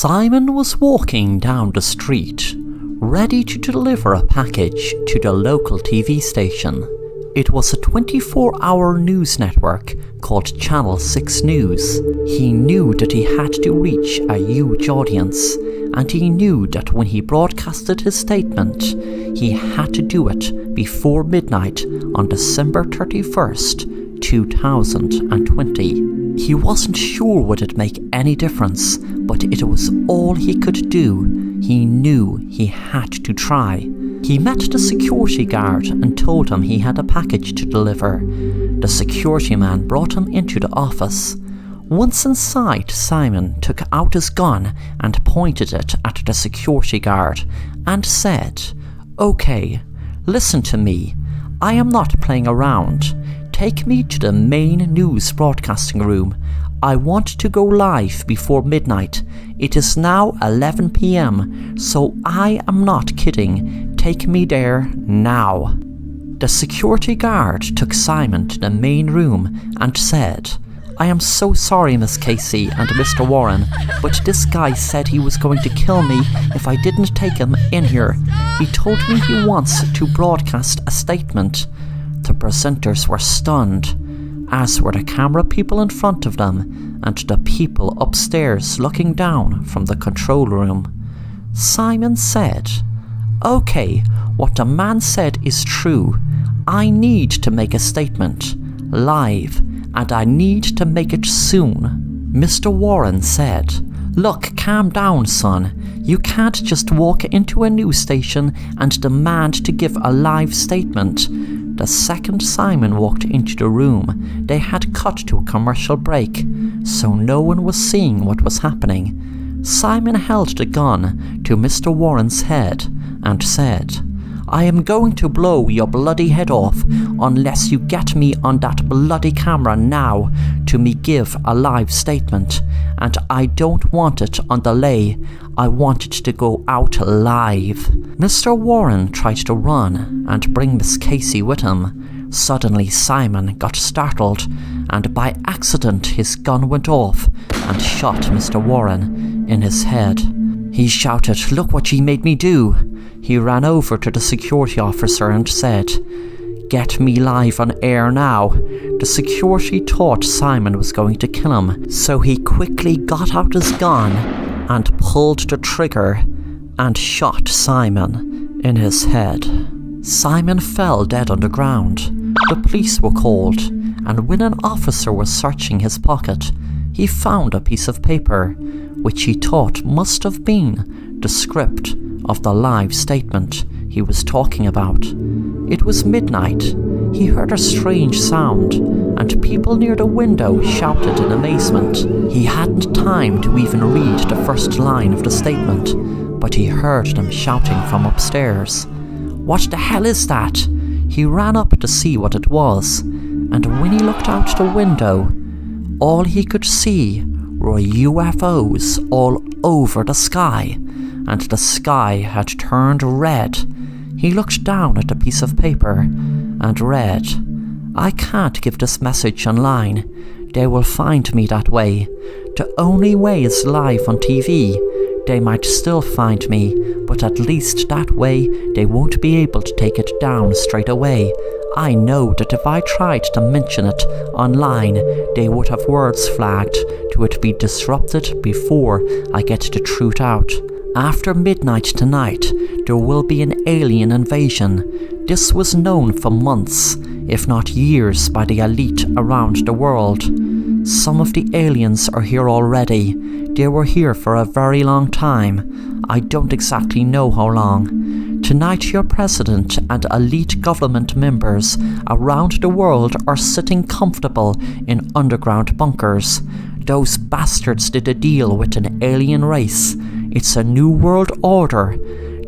Simon was walking down the street, ready to deliver a package to the local TV station. It was a 24-hour news network called Channel 6 News. He knew that he had to reach a huge audience, and he knew that when he broadcasted his statement, he had to do it before midnight on December 31st, 2020. He wasn't sure would it make any difference, but it was all he could do. He knew he had to try. He met the security guard and told him he had a package to deliver. The security man brought him into the office. Once inside, Simon took out his gun and pointed it at the security guard and said, "Okay, listen to me. I am not playing around. Take me to the main news broadcasting room. I want to go live before midnight. It is now 11 p.m, so I am not kidding. Take me there now." The security guard took Simon to the main room and said, "I am so sorry, Miss Casey and Mr. Warren, but this guy said he was going to kill me if I didn't take him in here. He told me he wants to broadcast a statement." The presenters were stunned, as were the camera people in front of them and the people upstairs looking down from the control room. Simon said, "Okay, what the man said is true. I need to make a statement, live, and I need to make it soon." Mr. Warren said, "Look, calm down, son. You can't just walk into a news station and demand to give a live statement." The second Simon walked into the room, they had cut to a commercial break, so no one was seeing what was happening. Simon held the gun to Mr. Warren's head and said, "I am going to blow your bloody head off unless you get me on that bloody camera now to me give a live statement, and I don't want it on delay. I want it to go out live." Mr. Warren tried to run and bring Miss Casey with him. Suddenly Simon got startled, and by accident his gun went off and shot Mr. Warren in his head. He shouted, "Look what she made me do!" He ran over to the security officer and said, "Get me live on air now." The security thought Simon was going to kill him, so he quickly got out his gun and pulled the trigger and shot Simon in his head. Simon fell dead on the ground. The police were called, and when an officer was searching his pocket, he found a piece of paper, which he thought must have been the script of the live statement he was talking about. It was midnight. He heard a strange sound, and people near the window shouted in amazement. He hadn't time to even read the first line of the statement, but he heard them shouting from upstairs. "What the hell is that?" He ran up to see what it was, and when he looked out the window, all he could see were UFOs all over the sky, and the sky had turned red. He looked down at the piece of paper and read, "I can't give this message online. They will find me that way. The only way is live on TV. They might still find me, but at least that way they won't be able to take it down straight away. I know that if I tried to mention it online, they would have words flagged to it be disrupted before I get the truth out. After midnight tonight, there will be an alien invasion. This was known for months, if not years, by the elite around the world. Some of the aliens are here already. They were here for a very long time. I don't exactly know how long. Tonight your president and elite government members around the world are sitting comfortable in underground bunkers. Those bastards did a deal with an alien race. It's a new world order.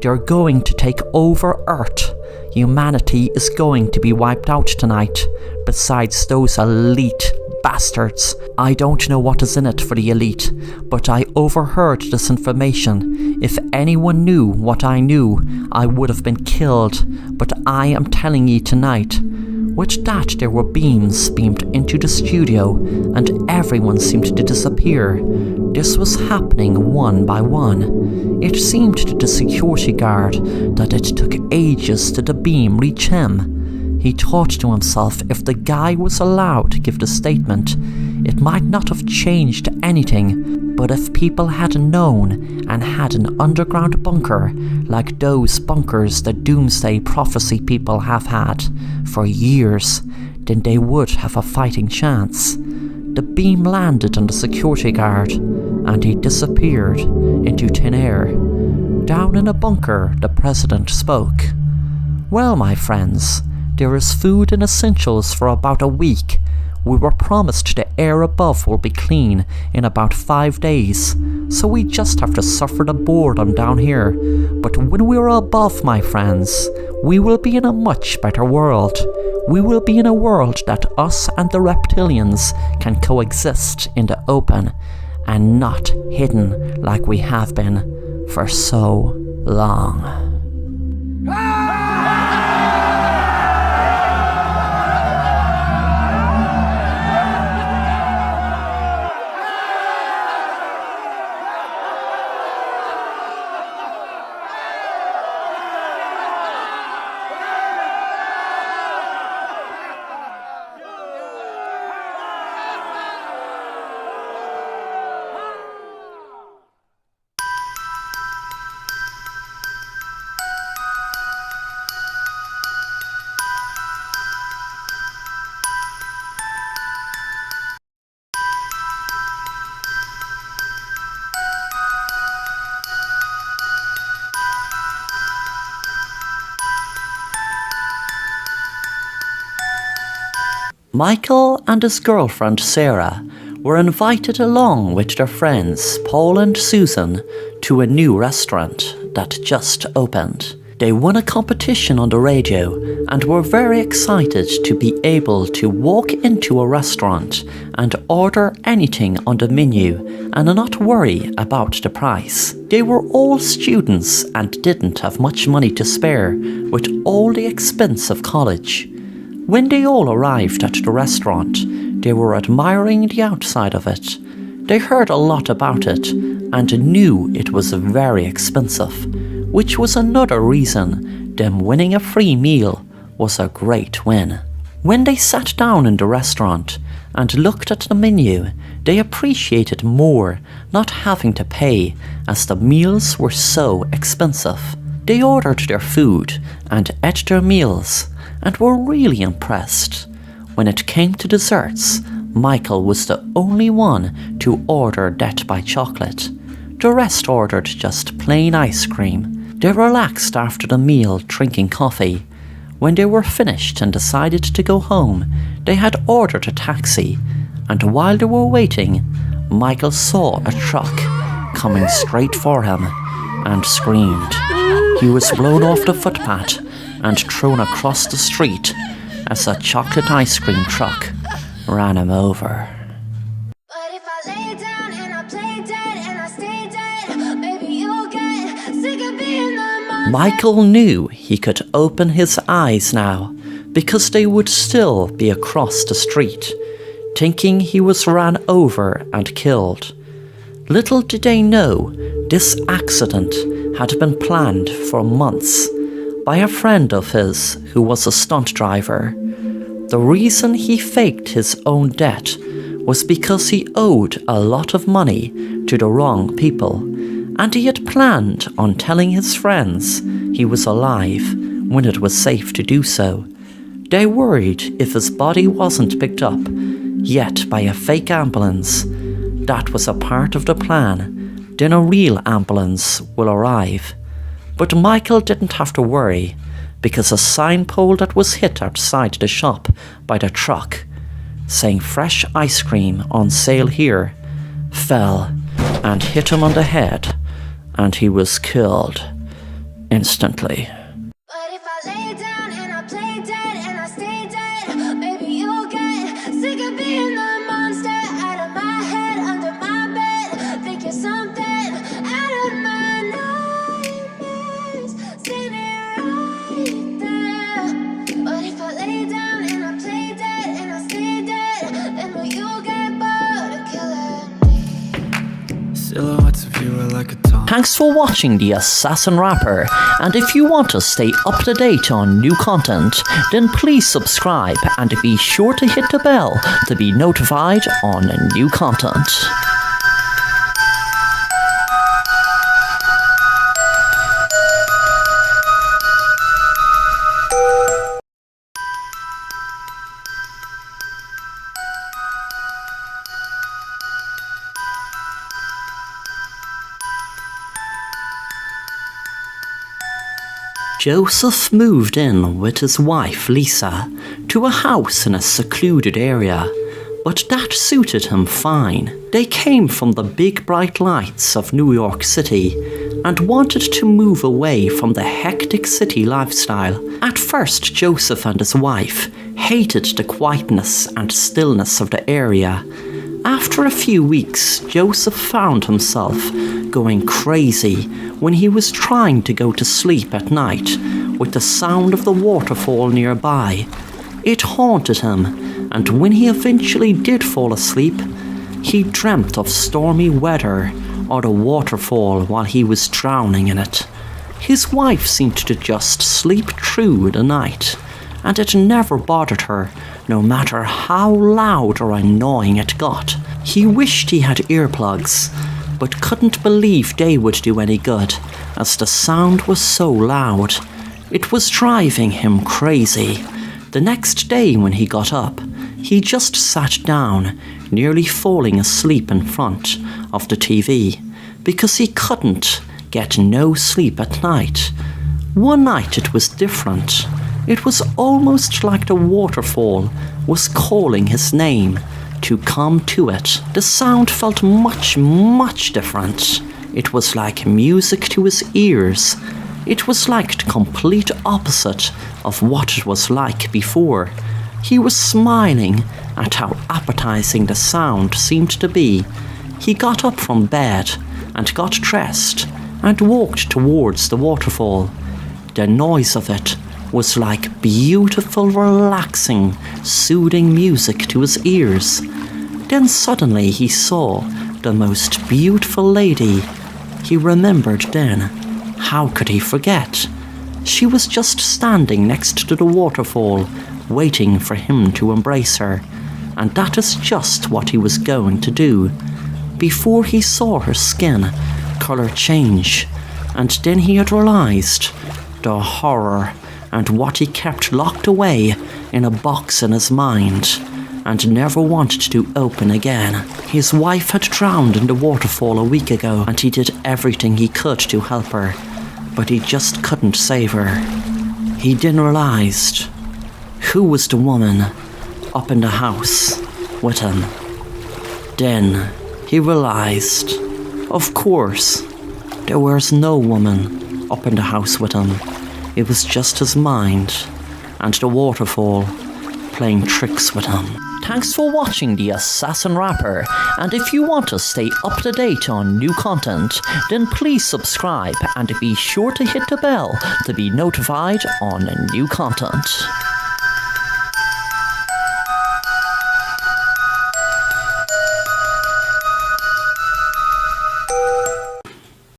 They're going to take over Earth. Humanity is going to be wiped out tonight. Besides those elite bastards. I don't know what is in it for the elite, but I overheard this information. If anyone knew what I knew, I would have been killed. But I am telling you tonight, With that, there were beams beamed into the studio, and everyone seemed to disappear. This was happening one by one. It seemed to the security guard that it took ages till the beam reach him. He thought to himself if the guy was allowed to give the statement, it might not have changed anything, but if people had known and had an underground bunker like those bunkers the Doomsday Prophecy people have had for years, then they would have a fighting chance. The beam landed on the security guard, and he disappeared into thin air. Down in a bunker, the president spoke. "Well, my friends, there is food and essentials for about a week. We were promised the air above will be clean in about 5 days, so we just have to suffer the boredom down here. But when we're above, my friends, we will be in a much better world. We will be in a world that us and the reptilians can coexist in the open and not hidden like we have been for so long." Michael and his girlfriend Sarah were invited along with their friends Paul and Susan to a new restaurant that just opened. They won a competition on the radio and were very excited to be able to walk into a restaurant and order anything on the menu and not worry about the price. They were all students and didn't have much money to spare with all the expense of college. When they all arrived at the restaurant, they were admiring the outside of it. They heard a lot about it and knew it was very expensive, which was another reason them winning a free meal was a great win. When they sat down in the restaurant and looked at the menu, they appreciated more not having to pay as the meals were so expensive. They ordered their food and ate their meals and were really impressed. When it came to desserts, Michael was the only one to order Death by Chocolate. The rest ordered just plain ice cream. They relaxed after the meal drinking coffee. When they were finished and decided to go home, they had ordered a taxi, and while they were waiting, Michael saw a truck coming straight for him and screamed. He was blown off the footpath and thrown across the street as a chocolate ice cream truck ran him over. But if I lay down and I play dead and I stay dead, maybe you'll get sick of being the monster. Michael knew he could open his eyes now because they would still be across the street, thinking he was ran over and killed. Little did they know this accident had been planned for months by a friend of his who was a stunt driver. The reason he faked his own death was because he owed a lot of money to the wrong people, and he had planned on telling his friends he was alive when it was safe to do so. They worried if his body wasn't picked up yet by a fake ambulance. That was a part of the plan. Then a real ambulance will arrive. But Michael didn't have to worry, because a sign pole that was hit outside the shop by the truck, saying fresh ice cream on sale here, fell and hit him on the head, and he was killed instantly. But if I lay down and I play dead and I stay dead, maybe you'll get sick of being the monster out of my head, under my bed. Think you're something out of my nightmares, standing right there. But if I lay down and I Thanks for watching The Assassin Rapper, and if you want to stay up to date on new content, then please subscribe and be sure to hit the bell to be notified on new content. Joseph moved in with his wife Lisa to a house in a secluded area, but that suited him fine. They came from the big bright lights of New York City and wanted to move away from the hectic city lifestyle. At first, Joseph and his wife hated the quietness and stillness of the area. After a few weeks, Joseph found himself going crazy when he was trying to go to sleep at night with the sound of the waterfall nearby. It haunted him, and when he eventually did fall asleep, he dreamt of stormy weather or the waterfall while he was drowning in it. His wife seemed to just sleep through the night, and it never bothered her, no matter how loud or annoying it got. He wished he had earplugs, but couldn't believe they would do any good, as the sound was so loud. It was driving him crazy. The next day when he got up, he just sat down, nearly falling asleep in front of the TV, because he couldn't get no sleep at night. One night it was different. It was almost like the waterfall was calling his name to come to it. The sound felt much, much different. It was like music to his ears. It was like the complete opposite of what it was like before. He was smiling at how appetizing the sound seemed to be. He got up from bed and got dressed and walked towards the waterfall. The noise of it was like beautiful, relaxing, soothing music to his ears. Then suddenly he saw the most beautiful lady. He remembered then. How could he forget? She was just standing next to the waterfall, waiting for him to embrace her. And that is just what he was going to do. Before he saw her skin color change, and then he had realized the horror and what he kept locked away in a box in his mind and never wanted to open again. His wife had drowned in the waterfall a week ago, and he did everything he could to help her, but he just couldn't save her. He then realized who was the woman up in the house with him. Then he realized, of course, there was no woman up in the house with him. It was just his mind and the waterfall playing tricks with him. Thanks for watching The Assassin Rapper, and if you want to stay up to date on new content, then please subscribe and be sure to hit the bell to be notified on new content.